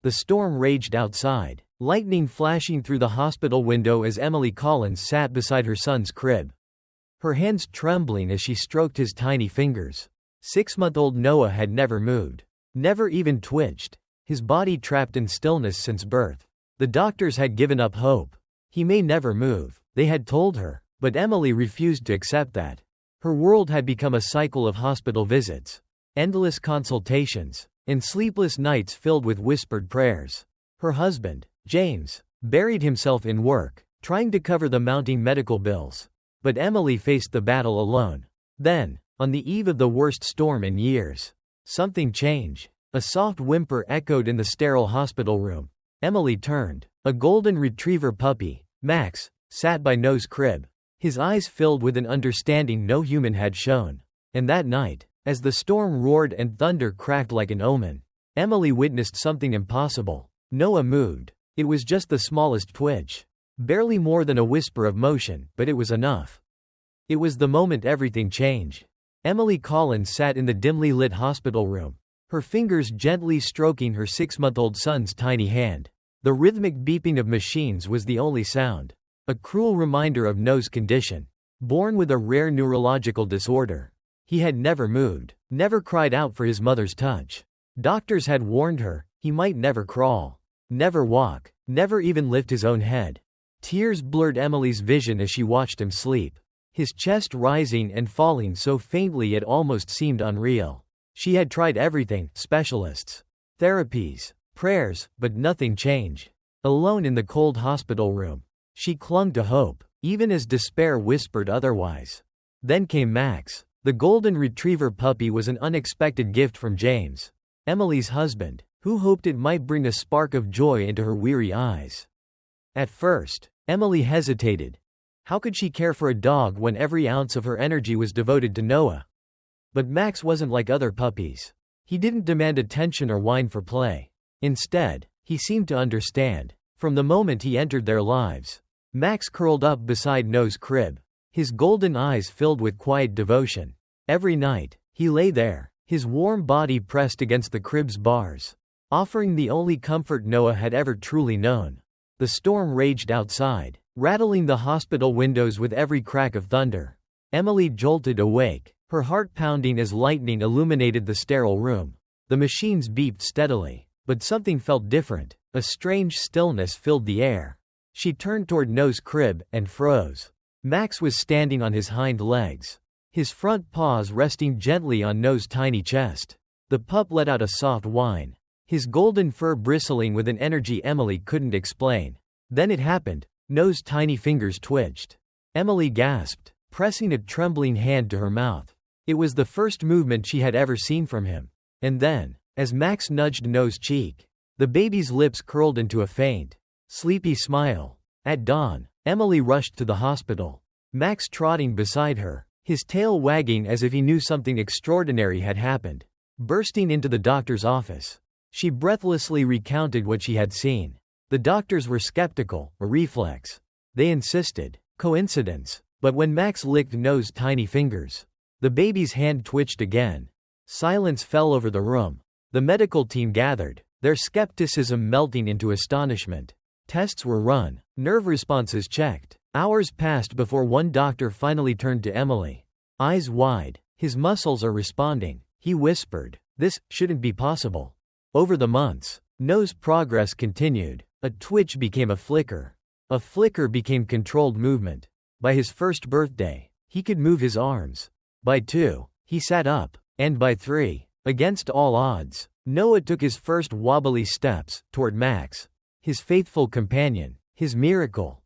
The storm raged outside, lightning flashing through the hospital window as Emily Collins sat beside her son's crib, her hands trembling as she stroked his tiny fingers. 6-month-old Noah had never moved, never even twitched, his body trapped in stillness since birth. The doctors had given up hope. He may never move, they had told her, but Emily refused to accept that. Her world had become a cycle of hospital visits, endless consultations, and sleepless nights filled with whispered prayers. Her husband, James, buried himself in work, trying to cover the mounting medical bills. But Emily faced the battle alone. Then, on the eve of the worst storm in years, something changed. A soft whimper echoed in the sterile hospital room. Emily turned. A golden retriever puppy, Max, sat by Noah's crib, his eyes filled with an understanding no human had shown. And that night, as the storm roared and thunder cracked like an omen, Emily witnessed something impossible. Noah moved. It was just the smallest twitch. Barely more than a whisper of motion, but it was enough. It was the moment everything changed. Emily Collins sat in the dimly lit hospital room, her fingers gently stroking her 6-month-old son's tiny hand. The rhythmic beeping of machines was the only sound, a cruel reminder of Noah's condition. Born with a rare neurological disorder, he had never moved, never cried out for his mother's touch. Doctors had warned her, he might never crawl, never walk, never even lift his own head. Tears blurred Emily's vision as she watched him sleep, his chest rising and falling so faintly it almost seemed unreal. She had tried everything, specialists, therapies, prayers, but nothing changed. Alone in the cold hospital room, she clung to hope, even as despair whispered otherwise. Then came Max. The golden retriever puppy was an unexpected gift from James, Emily's husband, who hoped it might bring a spark of joy into her weary eyes. At first, Emily hesitated. How could she care for a dog when every ounce of her energy was devoted to Noah? But Max wasn't like other puppies. He didn't demand attention or whine for play. Instead, he seemed to understand. From the moment he entered their lives, Max curled up beside Noah's crib, his golden eyes filled with quiet devotion. Every night, he lay there, his warm body pressed against the crib's bars, offering the only comfort Noah had ever truly known. The storm raged outside, rattling the hospital windows with every crack of thunder. Emily jolted awake, her heart pounding as lightning illuminated the sterile room. The machines beeped steadily, but something felt different. A strange stillness filled the air. She turned toward Noah's crib and froze. Max was standing on his hind legs, his front paws resting gently on Noah's tiny chest. The pup let out a soft whine, his golden fur bristling with an energy Emily couldn't explain. Then it happened. Noah's tiny fingers twitched. Emily gasped, pressing a trembling hand to her mouth. It was the first movement she had ever seen from him. And then, as Max nudged Noah's cheek, the baby's lips curled into a faint, sleepy smile. At dawn, Emily rushed to the hospital, Max trotting beside her, his tail wagging as if he knew something extraordinary had happened. Bursting into the doctor's office, she breathlessly recounted what she had seen. The doctors were skeptical, a reflex. They insisted, coincidence. But when Max licked Noah's tiny fingers, the baby's hand twitched again. Silence fell over the room. The medical team gathered, their skepticism melting into astonishment. Tests were run, nerve responses checked. Hours passed before one doctor finally turned to Emily. Eyes wide, his muscles are responding, he whispered. This shouldn't be possible. Over the months, Noah's progress continued. A twitch became a flicker. A flicker became controlled movement. By his first birthday, he could move his arms. By 2, he sat up. And by 3, against all odds, Noah took his first wobbly steps toward Max, his faithful companion, his miracle.